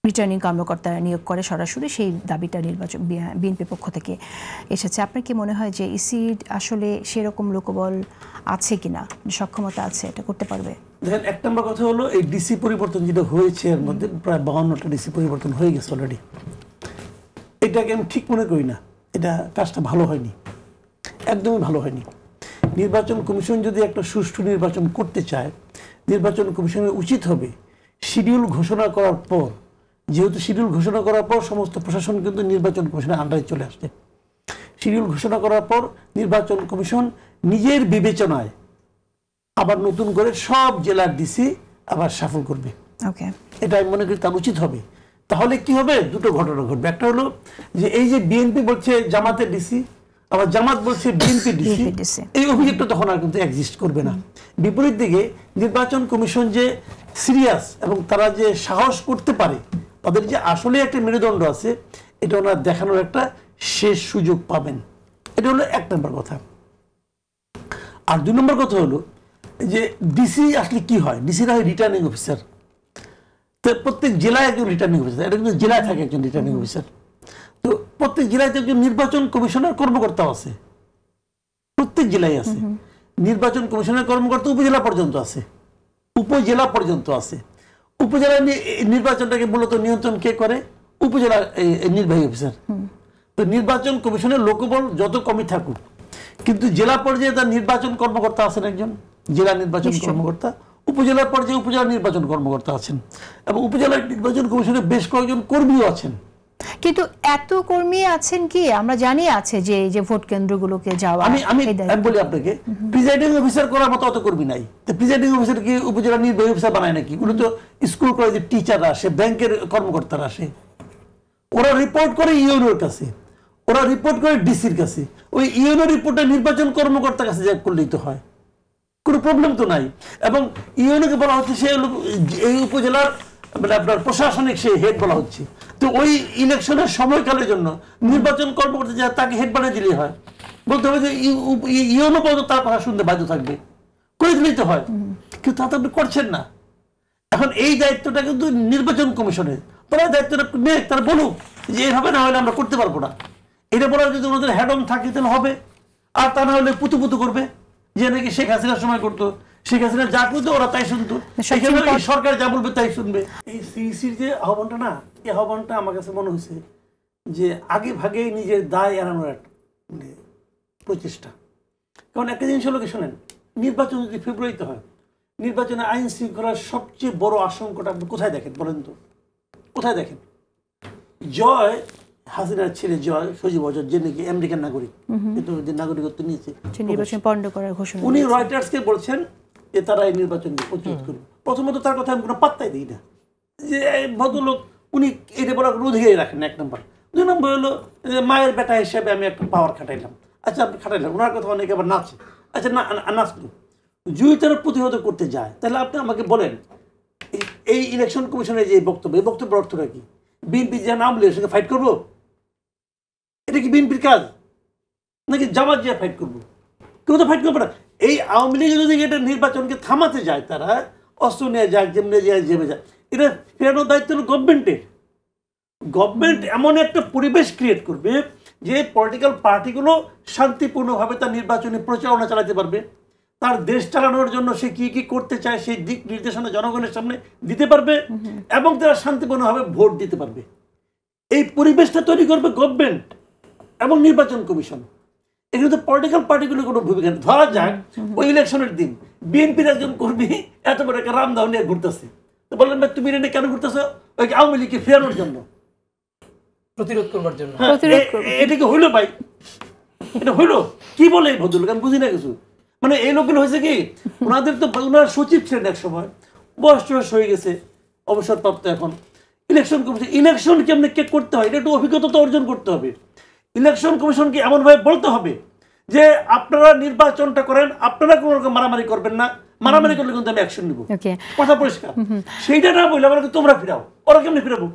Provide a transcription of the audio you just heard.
Returning কর্মকর্তা নিয়োগ করে সরাসরি, সেই দাবিটা নির্বাচন বিএনপির পক্ষ থেকে এসেছে। আপনার কি মনে হয় যে ইসি আসলে সেরকম লোকবল আছে কিনা, সক্ষমতা আছে, এটা করতে পারবে? দেখেন, এক নম্বর কথা হলো এই ডিসি পরিবর্তন যেটা হয়েছে এর মধ্যে প্রায় 52টা ডিসি পরিবর্তন হয়ে গেছে অলরেডি। এটাকে আমি ঠিক মনে করি না, এটা কাজটা ভালো হয়নি, একদমই ভালো হয়নি। নির্বাচন কমিশন যদি একটা সুষ্ঠু নির্বাচন করতে চায়, নির্বাচন কমিশনের উচিত হবে শিডিউল ঘোষণা করার পর, যেহেতু শিডিউল ঘোষণা করার পর সমস্ত প্রশাসন কিন্তু নির্বাচন কমিশনের আন্ডারে চলে আসছে, শিডিউল ঘোষণা করার পর নির্বাচন কমিশন নিজের বিবেচনায় আবার নতুন করে সব জেলার ডিসি আবার সাফল করবে। এটা আমি মনে করি তার উচিত হবে। তাহলে কি হবে, দুটো ঘটনা ঘটবে। একটা হলো যে এই যে বিএনপি বলছে জামাতের ডিসি, আবার জামাত বলছে বিএনপি ডিসি, এই অভিযোগটা তখন আর কিন্তু এক্সিস্ট করবে না। বিপরীত দিকে নির্বাচন কমিশন যে সিরিয়াস এবং তারা যে সাহস করতে পারে, তাদের যে আসলে একটা মেরুদণ্ড আছে, এটা ওনারা দেখানোর একটা শেষ সুযোগ পাবেন। এটা হলো এক নম্বর কথা। আর দুই নম্বর কথা হলো যে ডিসি আসলে কি হয়, ডিসিরা হয় রিটার্নিং অফিসার। তো প্রত্যেক জেলায় একজন রিটার্নিং অফিসার, এটা কিন্তু জেলায় থাকে একজন রিটার্নিং অফিসার। তো প্রত্যেক জেলায় তো একজন নির্বাচন কমিশনের কর্মকর্তাও আছে, প্রত্যেক জেলায় আছে নির্বাচন কমিশনের কর্মকর্তা, উপজেলা পর্যন্ত আছে, উপজেলা পর্যন্ত আছে। উপজেলা নির্বাচনটাকে মূলত নিয়ন্ত্রণ কে করে? উপজেলা নির্বাহী অফিসার। তো নির্বাচন কমিশনের লোকবল যত কমই থাকুক, কিন্তু জেলা পর্যায়ে তার নির্বাচন কর্মকর্তা আছেন একজন, জেলা নির্বাচন কর্মকর্তা। উপজেলা পর্যায়ে উপজেলা নির্বাচন কর্মকর্তা আছেন, এবং উপজেলা নির্বাচন কমিশনের বেশ কয়েকজন কর্মীও আছেন। কিন্তু এত কর্মী আছেন কি আমরা জানি আছে যে ভোট কেন্দ্রগুলোকে যাওয়া। আমি বলি আপনাকে, প্রিজাইডিং অফিসার করার মতো অত কর্মী নাই। তো প্রিজাইডিং অফিসার কি উপজেলা নির্বাহী অফিসার বানায় নাকি? ওগুলো তো স্কুল কলেজের টিচাররা আসে, ব্যাংকের কর্মকর্তারা আসে, ওরা রিপোর্ট করে ইউনোর কাছে, ওরা রিপোর্ট করে ডিসির কাছে। ওই ইউনো রিপোর্টটা নির্বাচন কর্মকর্তার কাছে যা করলেই তো হয়, কোনো প্রবলেম তো নাই। এবং ইউনোকে বলা হচ্ছে সে এই উপজেলার মানে আপনার প্রশাসনিক সেই হেড বলা হচ্ছে। তো ওই ইলেকশনের সময়কালের জন্য নির্বাচন কর্মকর্তা যা তাকে হেড বানিয়ে দিলেই হয়। বলতে হবে যে ইউনো পর্যন্ত তার কথা শুনতে বাধ্য থাকবে, করে দিলেই তো হয়। কিন্তু তা তো আপনি করছেন না। এখন এই দায়িত্বটা কিন্তু নির্বাচন কমিশনের, তারা দায়িত্বটা নেই, তারা বলুক যে এইভাবে না হলে আমরা করতে পারবো না। এটা বলার যদি ওনাদের হেড অন থাকে তাহলে হবে, আর তা না হলে পুতু পুতু করবে যে নাকি শেখ হাসিনার সময় করতো, শেখ হাসিনা যা করতো ওরা তাই শুনতো, সরকার যা বলবে তাই শুনবে। এই সিইসির যে আহ্বানটা না, এই আহ্বানটা আমার কাছে মনে হয়েছে যে আগে ভাগেই নিজের দায় এড়ানোর একটা মানে প্রচেষ্টা। কারণ একটা জিনিস হলো কি, শোনেন, নির্বাচন যদি ফেব্রুয়ারিতে হয়, নির্বাচনে আইন শৃঙ্খলার সবচেয়ে বড় আশঙ্কাটা আপনি কোথায় দেখেন বলেন তো? কোথায় দেখেন? জয় হাসিনার ছেলে জয় সজীব অজয়, যে নাকি আমেরিকান নাগরিক, কিন্তু নাগরিকত্ব নিয়েছে, নির্বাচন পণ্ড করার ঘোষণা উনি রয়টার্সকে বলছেন যে তারা এই নির্বাচন প্রতিরোধ করবে। প্রথমত তার কথা আমি কোনো পাত্তাই দিই না, যে ভদ্রলোক উনি এটা বলার অধিকারই রাখেন না, এক নম্বর। দুই নম্বর হলো যে মায়ের বেটা হিসেবে আমি একটা পাওয়ার খাটাইলাম। আচ্ছা, আপনি খাটাইলাম, ওনার কথা অনেকে আবার নাচে। আচ্ছা, না নাচলো, যদি তারা প্রতিহত করতে যায় তাহলে আপনি আমাকে বলেন এই ইলেকশন কমিশনের যে বক্তব্য, এই বক্তব্যের অর্থটা কি? বিএনপি যে নাম বলে সেটা ফাইট করবো? এটা কি বিএনপির কাজ? নাকি জামাত যে ফাইট করবো? কেউ তো ফাইট করবে না। এই আওয়ামী লীগ যদি এটা নির্বাচনকে থামাতে যায়, তারা অস্ত্র নিয়ে যায়, যেমনি যায়, জেমে যায়, এটা ফেরানোর দায়িত্ব হলো গভর্নমেন্টের। গভর্নমেন্ট এমন একটা পরিবেশ ক্রিয়েট করবে যে পলিটিক্যাল পার্টিগুলো শান্তিপূর্ণভাবে তার নির্বাচনী প্রচারণা চালাতে পারবে, তার দেশ চালানোর জন্য সে কি কি করতে চায় সেই দিক নির্দেশনা জনগণের সামনে দিতে পারবে, এবং তারা শান্তিপূর্ণভাবে ভোট দিতে পারবে। এই পরিবেশটা তৈরি করবে গভর্নমেন্ট এবং নির্বাচন কমিশন। এখানে তো পলিটিক্যাল পার্টিগুলোর কোনো ভূমিকা নেই। ধরা যাক ওই ইলেকশনের দিন বিএনপির একজন কর্মী এত বড় একটা রামদাও নিয়ে ঘুরতেছে, তো বললেন ভাই তুমি এটা কেন ঘুরতেছো? ওই আওয়ামী লীগকে ফেরানোর জন্য, প্রতিরোধ করবার জন্য। এটা কি হইলো ভাই? এটা হইলো কি বলে এই ভদ্রলোক? আমি বুঝি না কিছু। মানে এই লোকগুলো হয়েছে কি, ওনাদের তো ওনার সচিব ছিলেন এক সময়, বয়স হয়ে গেছে, অবসরপ্রাপ্ত এখন। ইলেকশন কমিশন, ইলেকশন কেমনে কে করতে হয় এটা একটু অভিজ্ঞতা তো অর্জন করতে হবে। ইলেকশন কমিশনকে এমনভাবে বলতে হবে যে আপনারা নির্বাচনটা করেন, আপনারা কোনো রকম মারামারি করবেন না, মারামারি করলে কিন্তু আমি অ্যাকশন নিব, কথা পরিষ্কার। সেইটা না বললে আমরা তোমরা ফিরাও, ওরা কেমনি ফিরাবো?